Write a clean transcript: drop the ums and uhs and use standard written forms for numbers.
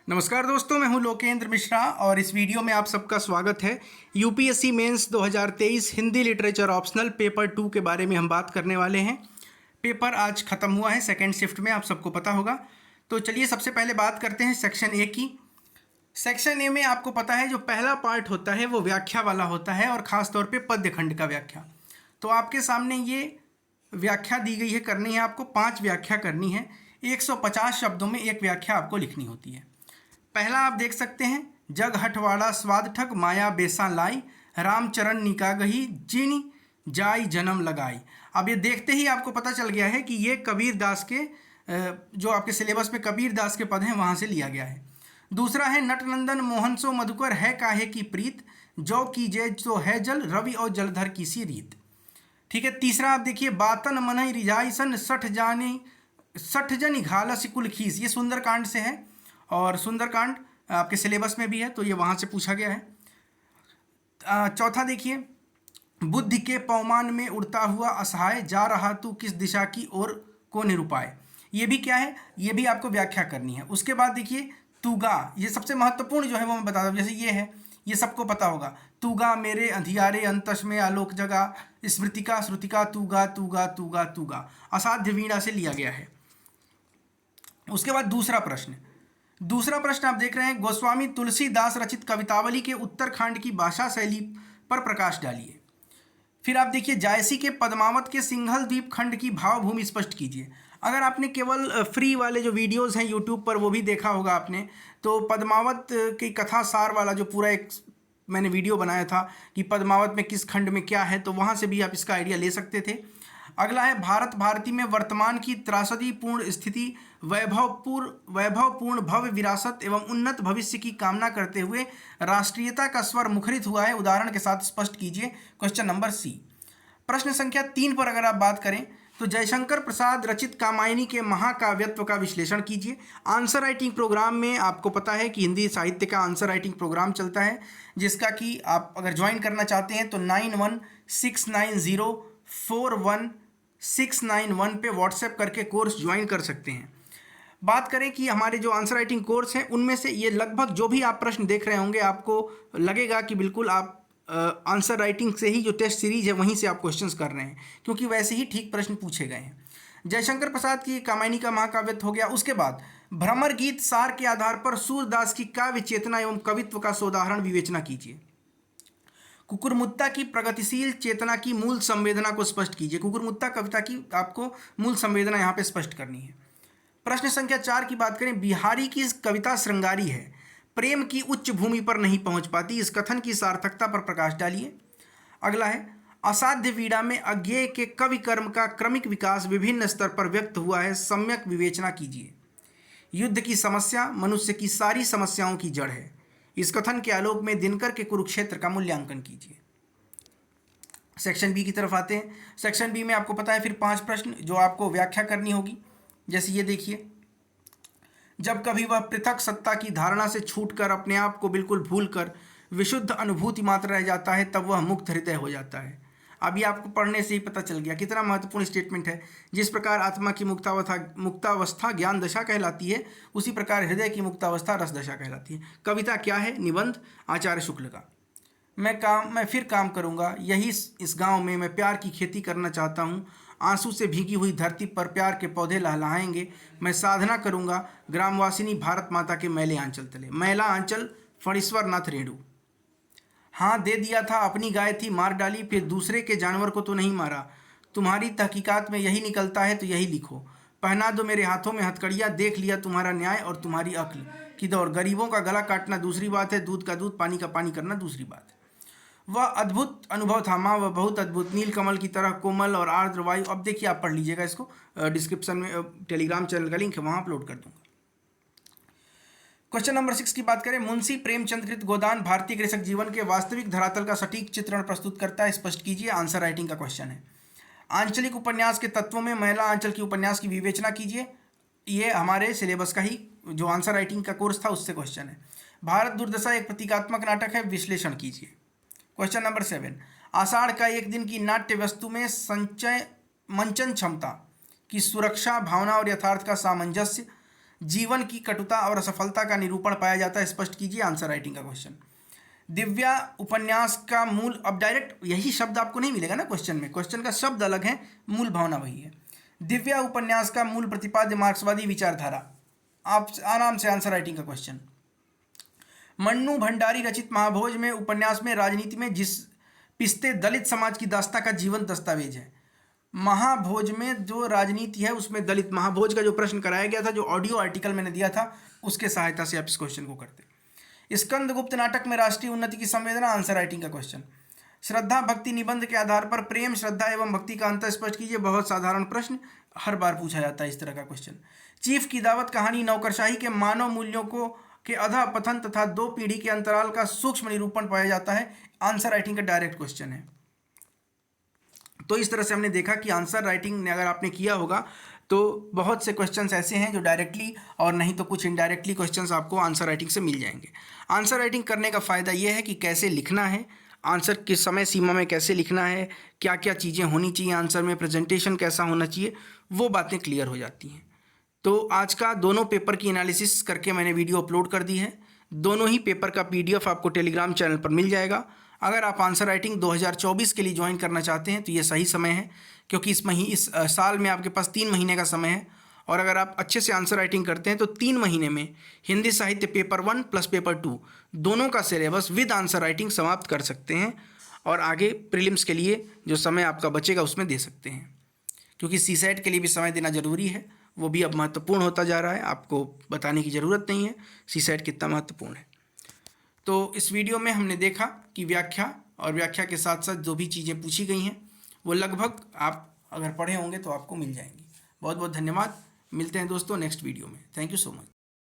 नमस्कार दोस्तों, मैं हूं लोकेंद्र मिश्रा और इस वीडियो में आप सबका स्वागत है। UPSC mains 2023 Hindi literature optional paper 2 के बारे में हम बात करने वाले हैं। पेपर आज ख़त्म हुआ है सेकंड शिफ्ट में, आप सबको पता होगा। तो चलिए सबसे पहले बात करते हैं सेक्शन ए की। सेक्शन ए में आपको पता है जो पहला पार्ट होता है वो व्याख्या वाला होता है और ख़ास तौर पर पद्य खंड का व्याख्या। तो आपके सामने ये व्याख्या दी गई है, करनी है आपको 5 व्याख्या करनी है। 150 शब्दों में एक व्याख्या आपको लिखनी होती है। पहला आप देख सकते हैं, जग हठवाड़ा स्वाद ठग माया बेसा लाई, रामचरण निकागही जिन जाई जन्म लगाई। अब ये देखते ही आपको पता चल गया है कि ये कबीर दास के जो आपके सिलेबस में कबीर दास के पद हैं वहाँ से लिया गया है। दूसरा है नटनंदन मोहन सो मधुकर है काहे की प्रीत, जो कीजे तो है जल रवि और जलधर की सी रीत। ठीक है। तीसरा आप देखिए, बातन मनई रिझाई सन सठ जन घालस कुल खीस, ये सुंदरकांड से है और सुंदरकांड आपके सिलेबस में भी है तो ये वहाँ से पूछा गया है। चौथा देखिए, बुद्धि के पवमान में उड़ता हुआ असहाय, जा रहा तू किस दिशा की ओर को निरूपाए। ये भी क्या है, ये भी आपको व्याख्या करनी है। उसके बाद देखिए तुगा, ये सबसे महत्वपूर्ण जो है वो मैं बता दूँ। जैसे ये है, ये सबको पता होगा, तुगा मेरे अंधियारे अंतस में आलोक जगा, स्मृतिका श्रुतिका तुगा तुगा तुगा तुगा, असाध्य वीणा से लिया गया है। उसके बाद दूसरा प्रश्न आप देख रहे हैं, गोस्वामी तुलसीदास रचित कवितावली के उत्तरखंड की भाषा शैली पर प्रकाश डालिए। फिर आप देखिए, जायसी के पद्मावत के सिंघल द्वीप खंड की भावभूमि स्पष्ट कीजिए। अगर आपने केवल फ्री वाले जो वीडियोस हैं यूट्यूब पर वो भी देखा होगा आपने, तो पद्मावत की कथा सार वाला जो पूरा एक मैंने वीडियो बनाया था कि पद्मावत में किस खंड में क्या है, तो वहाँ से भी आप इसका आइडिया ले सकते थे। अगला है, भारत भारती में वर्तमान की त्रासदीपूर्ण स्थिति, वैभवपूर्ण भव्य विरासत एवं उन्नत भविष्य की कामना करते हुए राष्ट्रीयता का स्वर मुखरित हुआ है, उदाहरण के साथ स्पष्ट कीजिए। Question number C. प्रश्न संख्या 3 पर अगर आप बात करें तो जयशंकर प्रसाद रचित कामायनी के महाकाव्यत्व का विश्लेषण कीजिए। आंसर राइटिंग प्रोग्राम में आपको पता है कि हिंदी साहित्य का आंसर राइटिंग प्रोग्राम चलता है, जिसका कि आप अगर ज्वाइन करना चाहते हैं तो 9169041691 पे व्हाट्सएप करके कोर्स ज्वाइन कर सकते हैं। बात करें कि हमारे जो आंसर राइटिंग कोर्स हैं उनमें से ये लगभग जो भी आप प्रश्न देख रहे होंगे, आपको लगेगा कि बिल्कुल आप आंसर राइटिंग से ही जो टेस्ट सीरीज है वहीं से आप क्वेश्चंस कर रहे हैं, क्योंकि वैसे ही ठीक प्रश्न पूछे गए हैं। जयशंकर प्रसाद की कामायनी का महाकाव्यत्व हो गया। उसके बाद भ्रमर गीत सार के आधार पर सूरदास की काव्य चेतना एवं कवित्व का सोदाहरण विवेचना कीजिए। कुकुरमुत्ता की प्रगतिशील चेतना की मूल संवेदना को स्पष्ट कीजिए। कुकुरमुत्ता कविता की आपको मूल संवेदना यहाँ पे स्पष्ट करनी है। प्रश्न संख्या 4 की बात करें, बिहारी की कविता श्रृंगारी है, प्रेम की उच्च भूमि पर नहीं पहुंच पाती, इस कथन की सार्थकता पर प्रकाश डालिए। अगला है, असाध्य वीणा में अज्ञेय के कवि कर्म का क्रमिक विकास विभिन्न स्तर पर व्यक्त हुआ है, सम्यक विवेचना कीजिए। युद्ध की समस्या मनुष्य की सारी समस्याओं की जड़ है, इस कथन के आलोक में दिनकर के कुरुक्षेत्र का मूल्यांकन कीजिए। सेक्शन बी की तरफ आते हैं। सेक्शन बी में आपको पता है फिर 5 प्रश्न जो आपको व्याख्या करनी होगी। जैसे ये देखिए, जब कभी वह पृथक सत्ता की धारणा से छूटकर अपने आप को बिल्कुल भूलकर विशुद्ध अनुभूति मात्र रह जाता है, तब वह मुक्त हृदय हो जाता है। अभी आपको पढ़ने से ही पता चल गया कितना महत्वपूर्ण स्टेटमेंट है। जिस प्रकार आत्मा की मुक्तावस्था ज्ञान दशा कहलाती है, उसी प्रकार हृदय की मुक्तावस्था रस दशा कहलाती है। कविता क्या है? निबंध आचार्य शुक्ल का। मैं फिर काम करूँगा यही इस गाँव में, मैं प्यार की खेती करना चाहता हूँ, आंसू से भीगी हुई धरती पर प्यार के पौधे लहलहाएंगे, मैं साधना करूंगा ग्रामवासिनी भारत माता के मैले आंचल तले, मैला आंचल फणीश्वर नाथ रेणु। हाँ दे दिया था अपनी गाय थी मार डाली, फिर दूसरे के जानवर को तो नहीं मारा, तुम्हारी तहकीकात में यही निकलता है तो यही लिखो, पहना दो मेरे हाथों में हथकड़ियाँ, देख लिया तुम्हारा न्याय और तुम्हारी अक्ल की दौड़, गरीबों का गला काटना दूसरी बात है, दूध का दूध पानी का पानी करना दूसरी बात है। वह अद्भुत अनुभव था माँ, वह बहुत अद्भुत, नील कमल की तरह कोमल और आर्द्र वायु। अब देखिए, आप पढ़ लीजिएगा इसको, डिस्क्रिप्शन में टेलीग्राम चैनल का लिंक है, वहाँ अपलोड कर दूंगा। क्वेश्चन नंबर 6 की बात करें, मुंशी प्रेमचंद कृत गोदान भारतीय कृषक जीवन के वास्तविक धरातल का सटीक चित्रण प्रस्तुत करता है, स्पष्ट कीजिए। आंसर राइटिंग का क्वेश्चन है। आंचलिक उपन्यास के तत्वों में महिला आंचल की उपन्यास की विवेचना कीजिए। ये हमारे सिलेबस का ही जो आंसर राइटिंग का कोर्स था उससे क्वेश्चन है। भारत दुर्दशा एक प्रतीकात्मक नाटक है, विश्लेषण कीजिए। क्वेश्चन नंबर 7, आषाढ़ का एक दिन की नाट्य वस्तु में मंचन क्षमता की सुरक्षा, भावना और यथार्थ का सामंजस्य, जीवन की कटुता और असफलता का निरूपण पाया जाता है? स्पष्ट कीजिए। आंसर राइटिंग का क्वेश्चन। दिव्या उपन्यास का मूल, अब डायरेक्ट यही शब्द आपको नहीं मिलेगा ना क्वेश्चन में, क्वेश्चन का शब्द अलग है, मूल भावना वही है। दिव्या उपन्यास का मूल प्रतिपाद्य मार्क्सवादी विचारधारा। आप आराम से आंसर राइटिंग का क्वेश्चन। मन्नू भंडारी रचित महाभोज में उपन्यास में राजनीति में जिस पिसते दलित समाज की दास्ता का जीवन दस्तावेज है। महाभोज में जो राजनीति है उसमें दलित, महाभोज का जो प्रश्न कराया गया था, जो ऑडियो आर्टिकल मैंने दिया था, उसके सहायता से आप इस क्वेश्चन को करते। स्कंदगुप्त नाटक में राष्ट्रीय उन्नति की संवेदना। आंसर राइटिंग का क्वेश्चन। श्रद्धा भक्ति निबंध के आधार पर प्रेम, श्रद्धा एवं भक्ति का अंतर स्पष्ट कीजिए। बहुत साधारण प्रश्न, हर बार पूछा जाता है इस तरह का क्वेश्चन। चीफ की दावत कहानी नौकरशाही के मानव मूल्यों को के अधःपतन तथा दो पीढ़ी के अंतराल का सूक्ष्म निरूपण पाया जाता है। आंसर राइटिंग का डायरेक्ट क्वेश्चन है। तो इस तरह से हमने देखा कि आंसर राइटिंग ने अगर आपने किया होगा तो बहुत से क्वेश्चंस ऐसे हैं जो डायरेक्टली और नहीं तो कुछ इनडायरेक्टली क्वेश्चंस आपको आंसर राइटिंग से मिल जाएंगे। आंसर राइटिंग करने का फ़ायदा यह है कि कैसे लिखना है, आंसर किस समय सीमा में कैसे लिखना है, क्या क्या चीज़ें होनी चाहिए आंसर में, प्रेजेंटेशन कैसा होना चाहिए, वो बातें क्लियर हो जाती हैं। तो आज का दोनों पेपर की एनालिसिस करके मैंने वीडियो अपलोड कर दी है। दोनों ही पेपर का PDF आपको टेलीग्राम चैनल पर मिल जाएगा। अगर आप आंसर राइटिंग 2024 के लिए ज्वाइन करना चाहते हैं तो ये सही समय है, क्योंकि इस साल में आपके पास 3 महीने का समय है। और अगर आप अच्छे से आंसर राइटिंग करते हैं तो 3 महीने में हिंदी साहित्य पेपर 1 प्लस पेपर 2 दोनों का सिलेबस विद आंसर राइटिंग समाप्त कर सकते हैं और आगे प्रीलिम्स के लिए जो समय आपका बचेगा उसमें दे सकते हैं। क्योंकि CSAT के लिए भी समय देना जरूरी है, वो भी अब महत्वपूर्ण होता जा रहा है। आपको बताने की ज़रूरत नहीं है CSAT कितना महत्वपूर्ण है। तो इस वीडियो में हमने देखा कि व्याख्या और व्याख्या के साथ साथ जो भी चीज़ें पूछी गई हैं वो लगभग आप अगर पढ़े होंगे तो आपको मिल जाएंगी। बहुत बहुत धन्यवाद। मिलते हैं दोस्तों नेक्स्ट वीडियो में। Thank you so much.